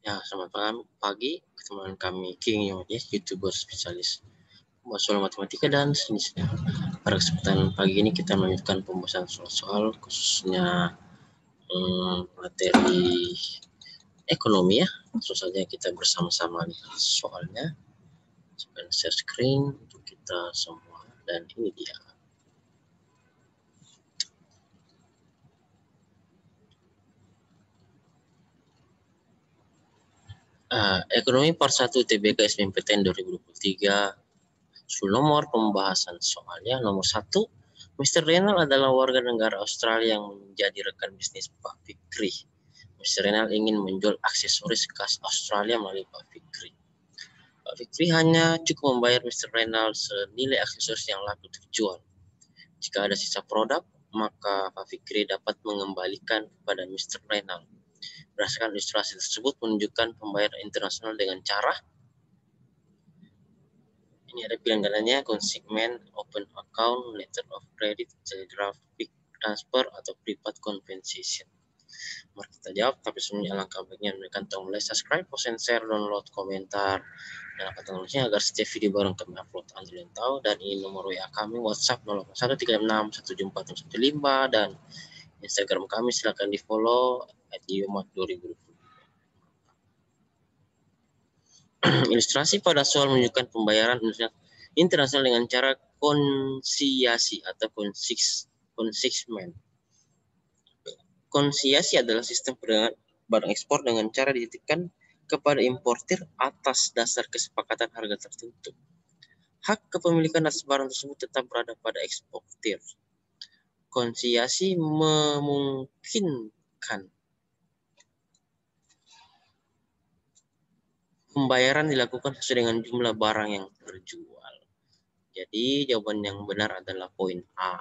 Ya, selamat pagi teman kami King ya, YouTuber spesialis soal matematika dan sejenisnya. Pada kesempatan pagi ini kita melanjutkan pembahasan soal-soal khususnya materi ekonomi ya. Langsung saja kita bersama-sama lihat soalnya. Saya share screen untuk kita semua dan ini dia. Ekonomi Part 1 TBK SBMPTN 2023. Full nomor pembahasan soalnya nomor 1. Mr. Renal adalah warga negara Australia yang menjadi rekan bisnis Pak Fikri. Mr. Renal ingin menjual aksesoris khas Australia melalui Pak Fikri. Pak Fikri hanya cukup membayar Mr. Renal senilai aksesoris yang laku terjual. Jika ada sisa produk, maka Pak Fikri dapat mengembalikan kepada Mr. Renal. Berdasarkan ilustrasi tersebut menunjukkan pembayaran internasional dengan cara ini ada pilihan dananya, consignment, open account, letter of credit, telegraphic transfer, atau private compensation. Mari kita jawab, tapi sebelumnya alangkah baiknya menekan tombol like, subscribe, post and share, download, komentar, dan apa teknologinya agar setiap video baru kami upload Anda yang tahu. Dan ini nomor WA kami, WhatsApp 0813617415 dan Instagram kami silakan di follow @yomat2020. Ilustrasi pada soal menunjukkan pembayaran internasional dengan cara konsiasi atau consignment. Konsiasi adalah sistem perdagangan barang ekspor dengan cara dititipkan kepada importir atas dasar kesepakatan harga tertentu. Hak kepemilikan atas barang tersebut tetap berada pada eksportir. Konsiasi memungkinkan pembayaran dilakukan sesuai dengan jumlah barang yang terjual. Jadi jawaban yang benar adalah poin A.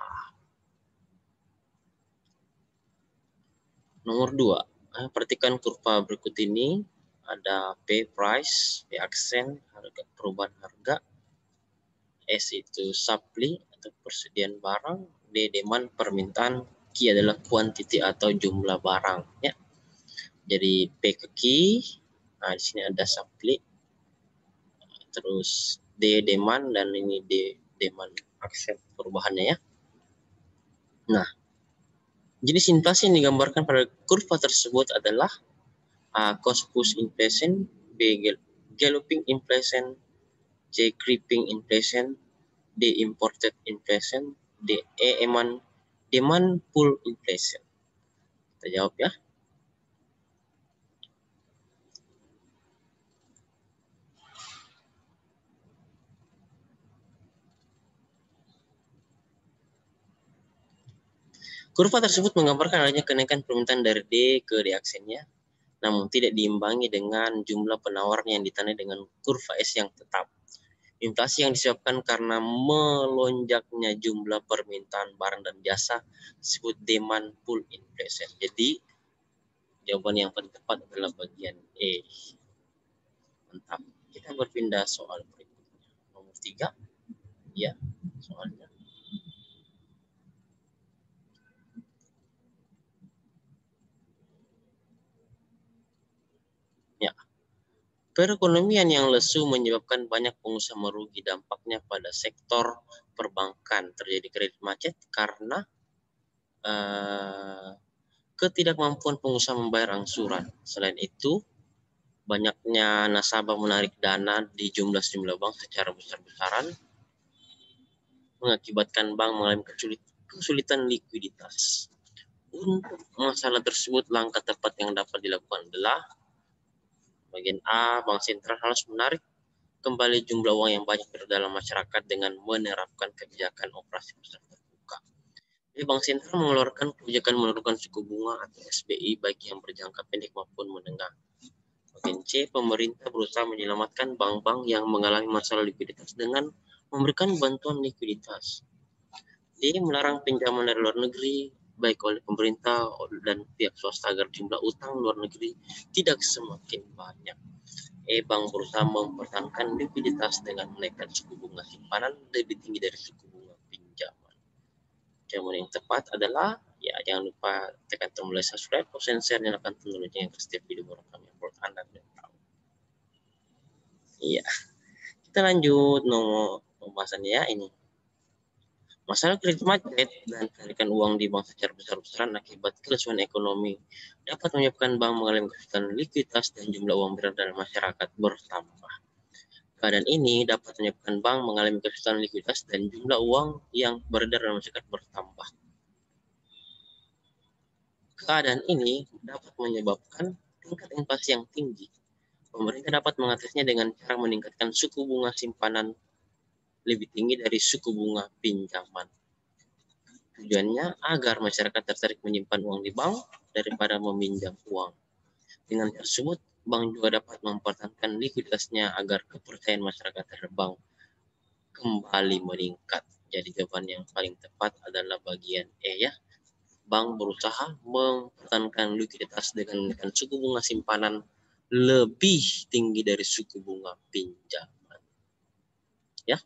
Nomor 2, perhatikan kurva berikut ini. Ada P price, P aksen, harga perubahan harga, S itu supply atau persediaan barang, D demand permintaan, Q adalah quantity atau jumlah barang ya. Jadi P ke Q, nah di sini ada supply, terus D demand dan ini D demand aksen perubahannya ya. Nah, jenis inflasi yang digambarkan pada kurva tersebut adalah A. Cost push inflation, B. Galloping inflation, C. Creeping inflation, D. Imported inflation, D. Demand pull inflation. Kita jawab ya. Kurva tersebut menggambarkan adanya kenaikan permintaan dari D ke D aksennya, namun tidak diimbangi dengan jumlah penawarnya yang ditandai dengan kurva S yang tetap. Inflasi yang disebabkan karena melonjaknya jumlah permintaan barang dan jasa disebut demand pull inflation. Jadi jawaban yang paling tepat adalah bagian E. Mantap. Kita berpindah soal berikutnya. Nomor 3. Ya, soalnya. Ya. Perekonomian yang lesu menyebabkan banyak pengusaha merugi. Dampaknya pada sektor perbankan. Terjadi kredit macet karena ketidakmampuan pengusaha membayar angsuran. Selain itu, banyaknya nasabah menarik dana di sejumlah bank secara besar-besaran mengakibatkan bank mengalami kesulitan likuiditas. Untuk masalah tersebut, langkah tepat yang dapat dilakukan adalah bagian A, bank sentral harus menarik kembali jumlah uang yang banyak dalam masyarakat dengan menerapkan kebijakan operasi pasar terbuka. Jadi bank sentral mengeluarkan kebijakan menurunkan suku bunga atau SBI baik yang berjangka pendek maupun menengah. Bagian C, pemerintah berusaha menyelamatkan bank-bank yang mengalami masalah likuiditas dengan memberikan bantuan likuiditas. D, melarang pinjaman dari luar negeri baik oleh pemerintah dan pihak swasta agar jumlah utang luar negeri tidak semakin banyak. E, bank berusaha mempertahankan likuiditas dengan menaikkan suku bunga simpanan lebih tinggi dari suku bunga pinjaman. Jawaban yang tepat adalah ya, jangan lupa tekan tombol subscribe, share, nyalakan tanda lonceng agar setiap video baru kami upload Anda Iya. Kita lanjut nomor pembahasannya ya ini. Masalah kredit macet dan penarikan uang di bank secara besar-besaran akibat kelesuan ekonomi dapat menyebabkan bank mengalami kesulitan likuiditas dan jumlah uang beredar dalam masyarakat bertambah. Keadaan ini dapat menyebabkan bank mengalami kesulitan likuiditas dan jumlah uang yang beredar dalam masyarakat bertambah. Keadaan ini dapat menyebabkan tingkat inflasi yang tinggi. Pemerintah dapat mengatasinya dengan cara meningkatkan suku bunga simpanan lebih tinggi dari suku bunga pinjaman. Tujuannya agar masyarakat tertarik menyimpan uang di bank daripada meminjam uang. Dengan tersebut, bank juga dapat mempertahankan likuiditasnya agar kepercayaan masyarakat terhadap bank kembali meningkat. Jadi jawaban yang paling tepat adalah bagian E ya. Bank berusaha mempertahankan likuiditas dengan menaikkan suku bunga simpanan lebih tinggi dari suku bunga pinjaman. Ya.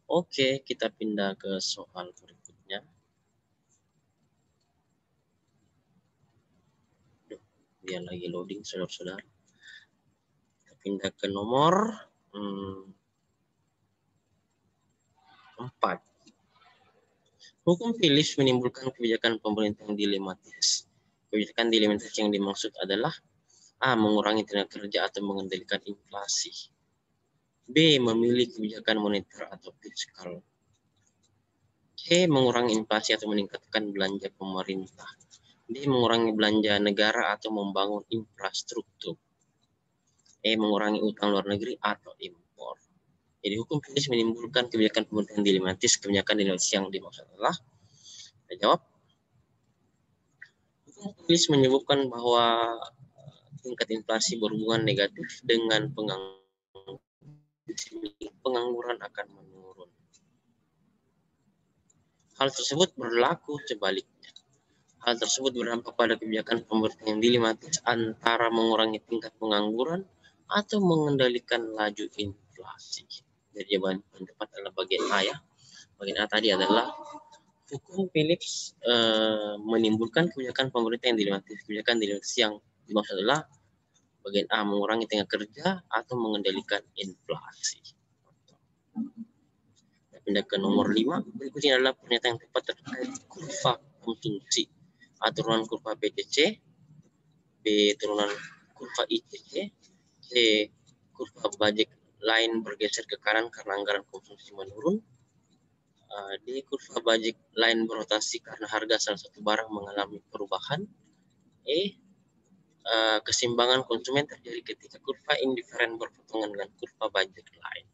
Oke, kita pindah ke soal berikutnya. Dia lagi loading, saudara-saudara. Kita pindah ke nomor 4. Hukum Phillips menimbulkan kebijakan pemerintah yang dilematis. Kebijakan dilematis yang dimaksud adalah A. Mengurangi tenaga kerja atau mengendalikan inflasi. B. Memilih kebijakan moneter atau fiskal. C. Mengurangi inflasi atau meningkatkan belanja pemerintah. D. Mengurangi belanja negara atau membangun infrastruktur. E. Mengurangi utang luar negeri atau impor. Jadi hukum Phillips menimbulkan kebijakan pemerintah yang dilematis. Kebijakan dilematis yang dimaksud adalah, kita jawab, hukum Phillips menyebutkan bahwa tingkat inflasi berhubungan negatif dengan pengangguran akan menurun. Hal tersebut berlaku sebaliknya. Hal tersebut berdampak pada kebijakan pemerintah yang dilematis antara mengurangi tingkat pengangguran atau mengendalikan laju inflasi. Jadi jawaban yang tepat adalah bagian A ya. Bagian A tadi adalah hukum Phillips menimbulkan kebijakan pemerintah yang dilematis. Kebijakan dilematis yang dimaksud adalah bagian A, mengurangi tenaga kerja atau mengendalikan inflasi. Kita pindah ke nomor 5. Berikutnya adalah pernyataan yang tepat terkait kurva konsumsi. A. Turunan kurva PCC. B. Turunan kurva ICC. C. Kurva budget line bergeser ke kanan karena anggaran konsumsi menurun. D. Kurva budget line berotasi karena harga salah satu barang mengalami perubahan. E. Keseimbangan konsumen terjadi ketika kurva indiferen berpotongan dengan kurva budget line.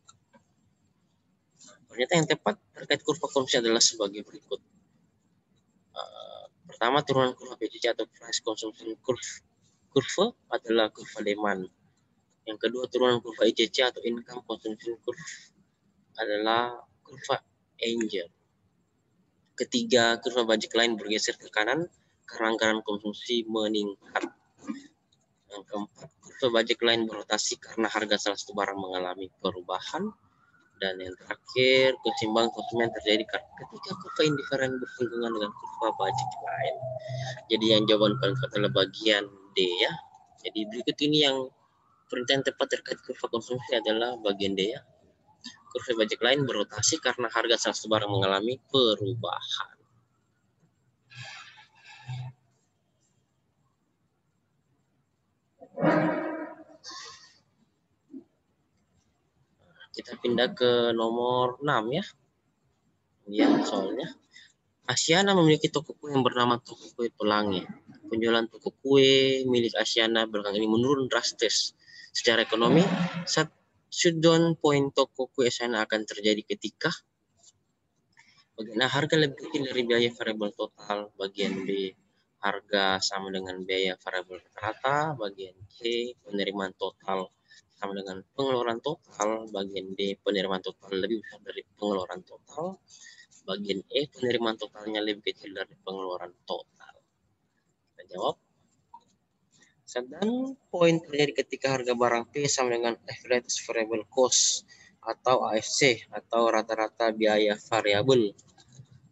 Pernyataan yang tepat terkait kurva konsumsi adalah sebagai berikut. Pertama, turunan kurva PCC atau price consumption curve adalah kurva demand. Yang kedua, turunan kurva ICC atau income consumption curve adalah kurva Angel. Ketiga, kurva budget line bergeser ke kanan karena anggaran konsumsi meningkat. Yang keempat, kurva budget line berotasi karena harga salah satu barang mengalami perubahan. Dan yang terakhir, keseimbangan konsumen terjadi ketika kurva indiferen bersinggungan dengan kurva budget line. Jadi yang jawaban paling tepat adalah bagian D ya. Jadi berikut ini yang pernyataan tepat terkait kurva konsumsi adalah bagian D ya. Kurva budget line berotasi karena harga salah satu barang mengalami perubahan. Kita pindah ke nomor 6 ya. Ya, soalnya Asiana memiliki toko kue yang bernama Toko Kue Pelangi. Penjualan toko kue milik Asiana belakangan ini menurun drastis. Secara ekonomi, shutdown point toko kue Asiana akan terjadi ketika bagian A, harga lebih kecil dari biaya variabel total. Bagian B, harga sama dengan biaya variabel rata. Bagian C, penerimaan total sama dengan pengeluaran total. Bagian D, penerimaan total lebih besar dari pengeluaran total. Bagian E, penerimaan totalnya lebih kecil dari pengeluaran total. Kita jawab. Shutdown point terjadi ketika harga barang P sama dengan average variable cost atau AFC atau rata-rata biaya variabel.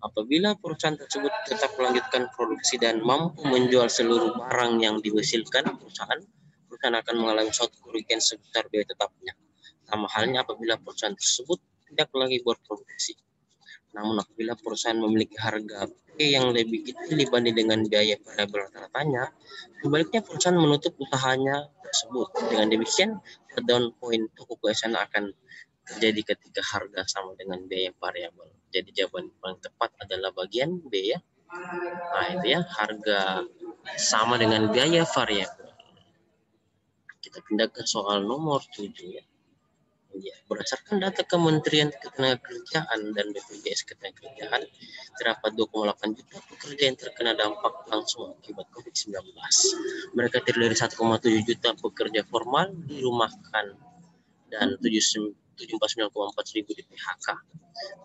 Apabila perusahaan tersebut tetap melanjutkan produksi dan mampu menjual seluruh barang yang dihasilkan, perusahaan perusahaan akan mengalami suatu kerugian sebesar biaya tetapnya. Sama halnya apabila perusahaan tersebut tidak lagi berproduksi. Namun apabila perusahaan memiliki harga P yang lebih kecil dibanding dengan biaya variabel rata-ratanya, sebaliknya perusahaan menutup usahanya tersebut. Dengan demikian, down point Tokugawa akan terjadi ketika harga sama dengan biaya variabel. Jadi jawaban paling tepat adalah bagian B ya. Nah itu ya, harga sama dengan biaya variabel. Kita pindah ke soal nomor 7 ya. Ya, berdasarkan data Kementerian Ketenagakerjaan dan BPJS Ketenagakerjaan, terdapat 2,8 juta pekerja yang terkena dampak langsung akibat COVID-19. Mereka terdiri dari 1,7 juta pekerja formal dirumahkan dan 79,4 ribu di PHK.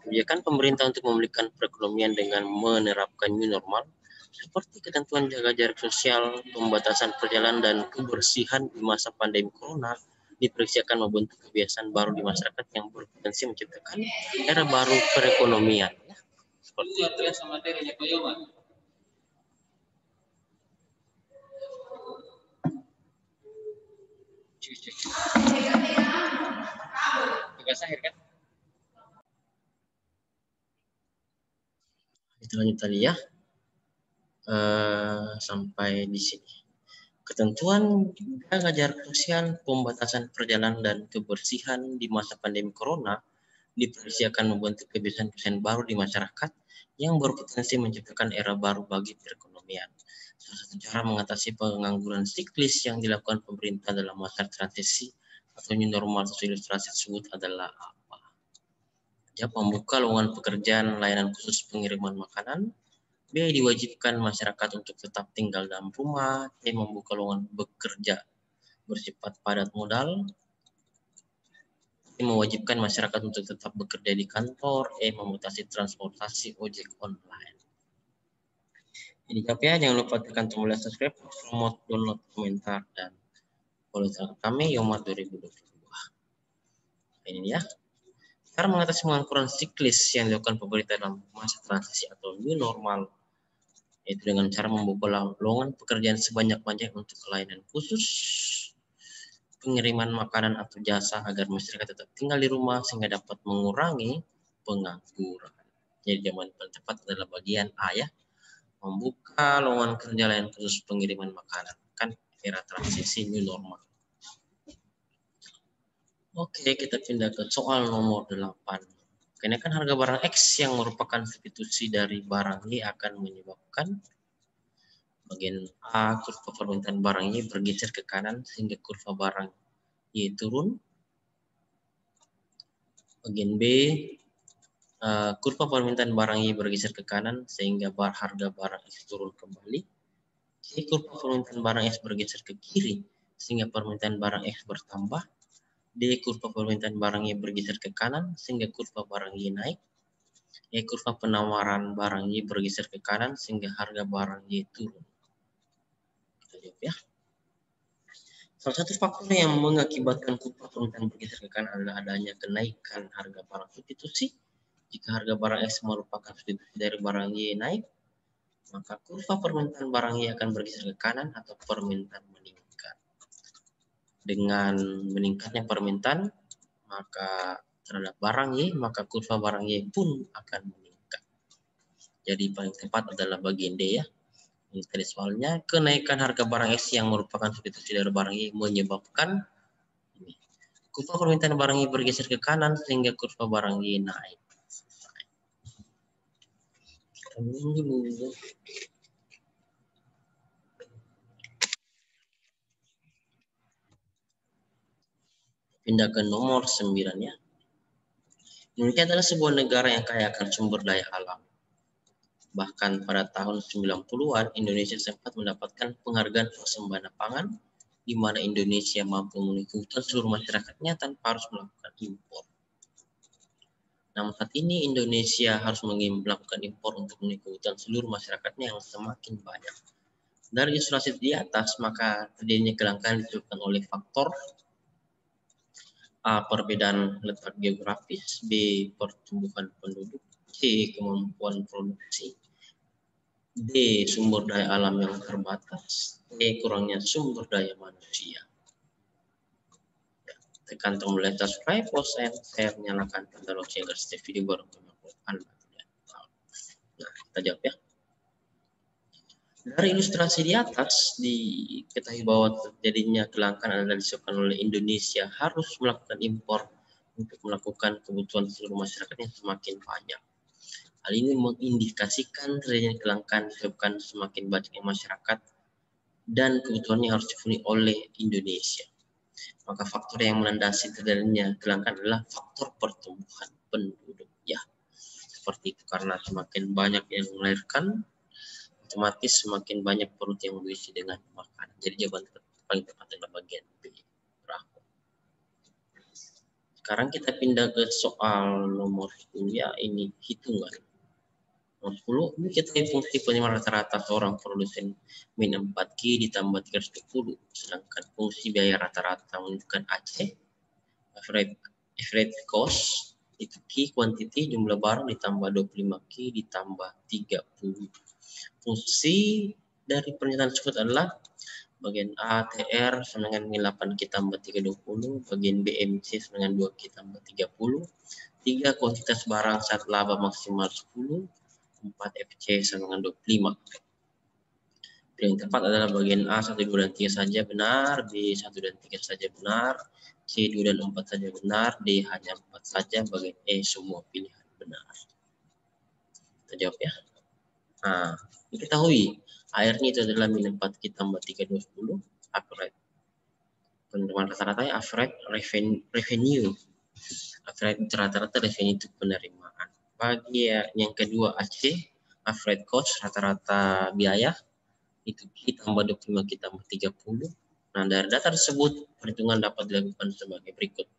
Kebijakan pemerintah untuk memulihkan perekonomian dengan menerapkan new normal seperti ketentuan jaga jarak sosial, pembatasan perjalanan, dan kebersihan di masa pandemi corona dipersiapkan membentuk kebiasaan baru di masyarakat yang berpotensi menciptakan era baru perekonomian. Seperti itu. Tugas akhir kan? Kita lanjut tadi ya. Sampai di sini. Ketentuan jaga jarak sosial, pembatasan perjalanan, dan kebersihan di masa pandemi corona dipersiapkan membentuk kebiasaan-kebiasaan baru di masyarakat yang berpotensi menciptakan era baru bagi perekonomian. Salah satu cara mengatasi pengangguran siklis yang dilakukan pemerintah dalam masa transisi atau new normal sesuai ilustrasi tersebut adalah apa? Ya, membuka lowongan pekerjaan layanan khusus pengiriman makanan. B. Diwajibkan masyarakat untuk tetap tinggal dalam rumah. C. Membuka lowongan bekerja bersifat padat modal. C. Mewajibkan masyarakat untuk tetap bekerja di kantor. E. Memutasi transportasi ojek online. Ini jawab ya, jangan lupa tekan tombol subscribe, promote, download, komentar, dan follow kami Yomat 2022. Ini ya. Cara mengatasi pengangguran siklis yang dilakukan pemerintah dalam masa transisi atau new normal, yaitu dengan cara membuka lowongan pekerjaan sebanyak-banyak untuk layanan khusus, pengiriman makanan atau jasa agar masyarakat tetap tinggal di rumah sehingga dapat mengurangi pengangguran. Jadi jawaban paling tepat adalah bagian A ya, membuka lowongan kerja layanan khusus pengiriman makanan, kan era transisi new normal. Oke, kita pindah ke soal nomor 8. Kenaikan harga barang X yang merupakan substitusi dari barang Y akan menyebabkan bagian A, kurva permintaan barang Y bergeser ke kanan sehingga kurva barang Y turun. Bagian B, kurva permintaan barang Y bergeser ke kanan sehingga harga barang X turun kembali. C, kurva permintaan barang X bergeser ke kiri sehingga permintaan barang X bertambah. D, kurva permintaan barang Y bergeser ke kanan sehingga kurva barang Y naik. E, kurva penawaran barang Y bergeser ke kanan sehingga harga barang Y turun. Kita jawab ya. Salah satu faktor yang mengakibatkan kurva permintaan bergeser ke kanan adalah adanya kenaikan harga barang substitusi. Jika harga barang X merupakan substitusi dari barang Y naik, maka kurva permintaan barang Y akan bergeser ke kanan atau permintaan meningkat. Dengan meningkatnya permintaan maka terhadap barang Y, maka kurva barang Y pun akan meningkat. Jadi paling tepat adalah bagian D ya. Ini tadi soalnya, kenaikan harga barang X yang merupakan substitusi dari barang Y menyebabkan ini. Kurva permintaan barang Y bergeser ke kanan sehingga kurva barang Y naik. Pindah ke nomor 9 ya. Indonesia adalah sebuah negara yang kaya akan sumber daya alam. Bahkan pada tahun 90-an, Indonesia sempat mendapatkan penghargaan swasembada pangan, di mana Indonesia mampu memenuhi kebutuhan seluruh masyarakatnya tanpa harus melakukan impor. Namun saat ini Indonesia harus melakukan impor untuk memenuhi kebutuhan seluruh masyarakatnya yang semakin banyak. Dari ilustrasi di atas, maka terjadinya kelangkaan disebabkan oleh faktor A. Perbedaan letak geografis. B. Pertumbuhan penduduk. C. Kemampuan produksi. D. Sumber daya alam yang terbatas. E. Kurangnya sumber daya manusia. Tekan tombol atas play, pause, and share, nyalakan tanda lonceng agar setiap video baru kami upload. Nah, kita jawab ya. Dari ilustrasi di atas diketahui bahwa terjadinya kelangkaan adalah disebabkan oleh Indonesia harus melakukan impor untuk melakukan kebutuhan seluruh masyarakat yang semakin banyak. Hal ini mengindikasikan terjadinya kelangkaan disebabkan semakin banyaknya masyarakat dan kebutuhannya harus dipenuhi oleh Indonesia. Maka faktor yang melandasi terjadinya kelangkaan adalah faktor pertumbuhan penduduk. Ya, seperti itu, karena semakin banyak yang melahirkan, otomatis semakin banyak perut yang berisi dengan makanan. Jadi jawaban paling tepat adalah bagian B. Sekarang kita pindah ke soal nomor 10 ya, ini hitungan. Nomor 10, ini kita fungsi penerimaan rata-rata seorang produsen min 4Q ditambah 320, sedangkan fungsi biaya rata-rata menunjukkan AC, average cost, itu Q, quantity, jumlah barang ditambah 25Q ditambah 30. Fungsi dari pernyataan tersebut adalah bagian A, TR sama dengan min 8Q tambah 320, bagian B, MC sama dengan 2Q tambah 30, 3 kuantitas barang saat laba maksimal 10, 4 FC sama dengan 25. Yang tepat adalah bagian A 1, 2, dan 3 saja benar, B 1 dan 3 saja benar, C 2 dan 4 saja benar, D hanya 4 saja, bagian E semua pilihan benar. Kita jawab ya. Nah, diketahui airnya itu adalah min 4 tambah 320, average. Penerimaan rata-rata ya average revenue. Average rata-rata revenue itu penerimaan. Bagi yang kedua AC, average cost rata-rata biaya itu Q tambah 25 Q tambah 30. Nah, dari data tersebut perhitungan dapat dilakukan sebagai berikut.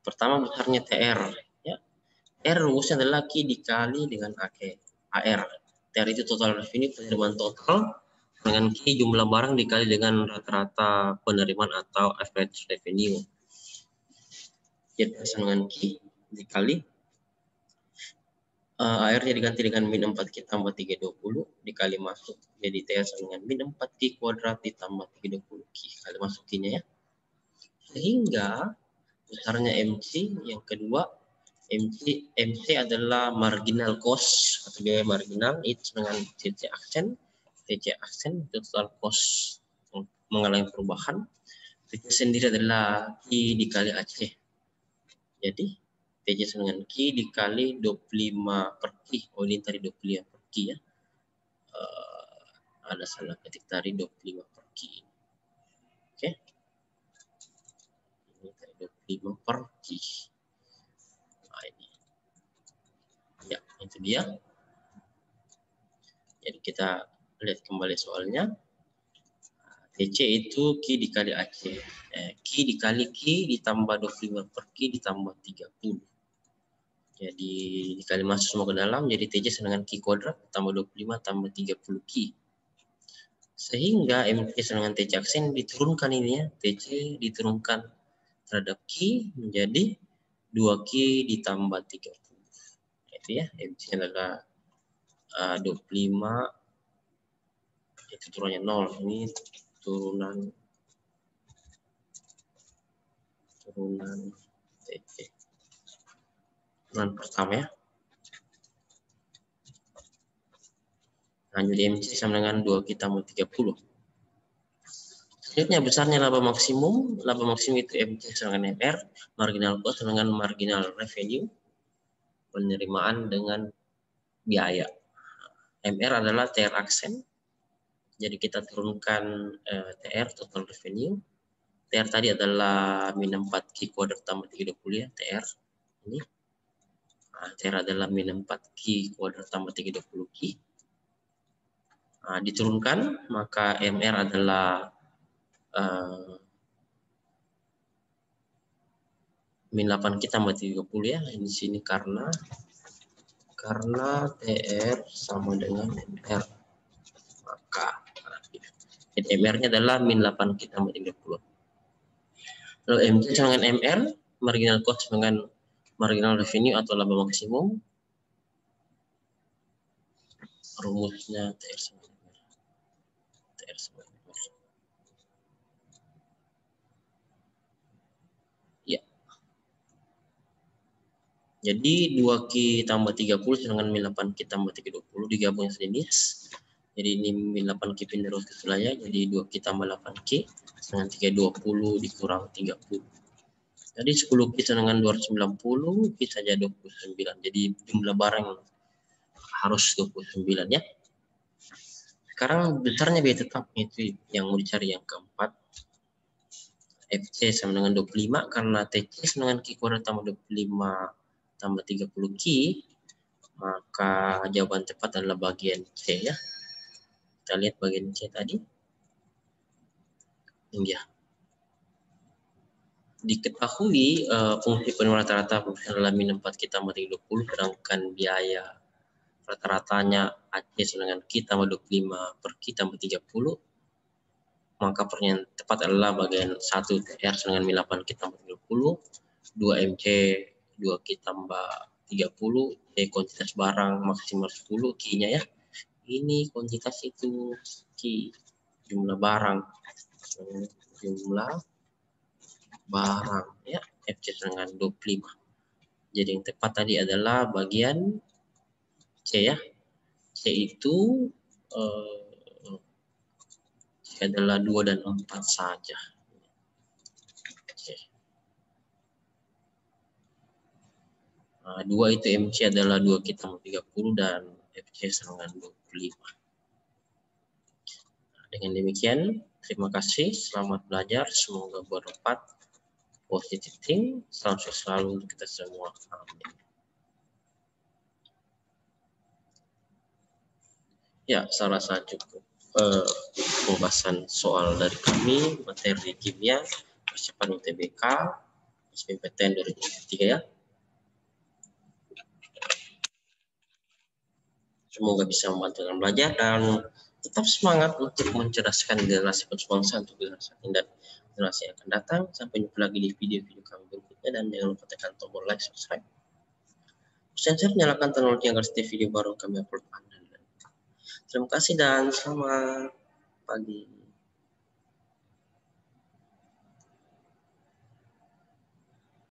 Pertama, besarnya TR ya. R rumusnya adalah Q dikali dengan AR. TR itu total revenue, penerimaan total, dengan Q jumlah barang dikali dengan rata-rata penerimaan atau average revenue. Jadi dengan Q dikali AR-nya diganti dengan min 4Q tambah 320 dikali masuk, jadi TR sama dengan min 4Q kuadrat ditambah 320Q kali masuk Q-nya ya. Sehingga besarnya MC yang kedua, MC adalah marginal cost atau biaya marginal, itu dengan TC aksen itu total cost mengalami perubahan. TC sendiri adalah Q dikali AC. Jadi TC dengan Q dikali 25 per Q. Oh, ini tadi 25 per Q ya. Ada salah ketik tadi 25 per Q. Oke. Ini tadi 25 per Q. Nah, ini. Ya, itu dia. Jadi kita lihat kembali soalnya. TC itu Q dikali AC. Q dikali Q ditambah 25 per Q ditambah 30. Jadi dikali masuk semua ke dalam, jadi TC sama dengan Q kuadrat tambah 25 tambah 30 Q. Sehingga MC sama dengan TC aksen diturunkan ini ya. TC diturunkan terhadap Q menjadi 2Q ditambah 30. Jadi ya, MC adalah 25, itu turunnya 0. Ini turunan TC. Turunan pertama ya. Lanjut MC sama dengan 2 Q tambah 30. Selanjutnya besarnya laba maksimum. Laba maksimum itu MC sama dengan MR. Marginal cost sama dengan marginal revenue. Penerimaan dengan biaya. MR adalah TR aksen. Jadi kita turunkan TR total revenue. TR tadi adalah min 4Q kuadrat tambah 30 ya. TR ini. Nah, TR adalah min 4Q kuadrat tambah 30Q. Nah, diturunkan, maka MR adalah min 8 kita tambah 30 ya. Di sini karena TR sama dengan MR. Maka MR-nya adalah min 8 kita tambah 30. Lalu MC sama dengan MR, marginal cost dengan marginal revenue atau laba maksimum. Rumusnya TR sama MR. TR sama MR. Jadi 2Q tambah 30 dengan min 8Q tambah 320 digabung sejenis. Jadi ini min 8Q pindah terus ke sebelahnya. Jadi 2Q tambah 8Q dengan 320 dikurang 30. Jadi 10Q dengan 290 Q saja 29. Jadi jumlah barang harus 29 ya. Sekarang besarnya biaya tetap itu yang mau dicari yang keempat. FC sama dengan 25 karena TC sama dengan Q kuadrat tambah 25 tambah 30Q, maka jawaban tepat adalah bagian C ya. Kita lihat bagian C tadi. Ini ya. Diketahui fungsi penurunan rata-rata adalah min 4Q tambah 30, sedangkan biaya rata-ratanya AC sama dengan Q tambah 25 per Q tambah 30. Maka pertanyaan tepat adalah bagian 1 R dengan min 8Q tambah 30, 2 MC 2Q tambah 30, kuantitas barang maksimal 10 Q-nya ya. Ini kuantitas itu Q, jumlah barang ya, FC dengan 25. Jadi yang tepat tadi adalah bagian C ya. C itu adalah 2 dan 4 saja. Nah, 2 itu MC adalah 2 Q tambah 30 dan FC dengan 25. Nah, dengan demikian, terima kasih, selamat belajar, semoga bermanfaat, positive think, salam sukses selalu untuk kita semua. Amin. Ya, saya rasa cukup pembahasan soal dari kami, materi kimia, persiapan UTBK, SBMPTN 2023 ya. Semoga bisa membantu dalam belajar dan tetap semangat untuk mencerdaskan generasi penerus untuk generasi dan generasi yang akan datang. Sampai jumpa lagi di video-video kami berikutnya dan jangan lupa tekan tombol like, subscribe. Share, nyalakan teknologi agar setiap video baru kami upload Anda. Terima kasih dan selamat pagi.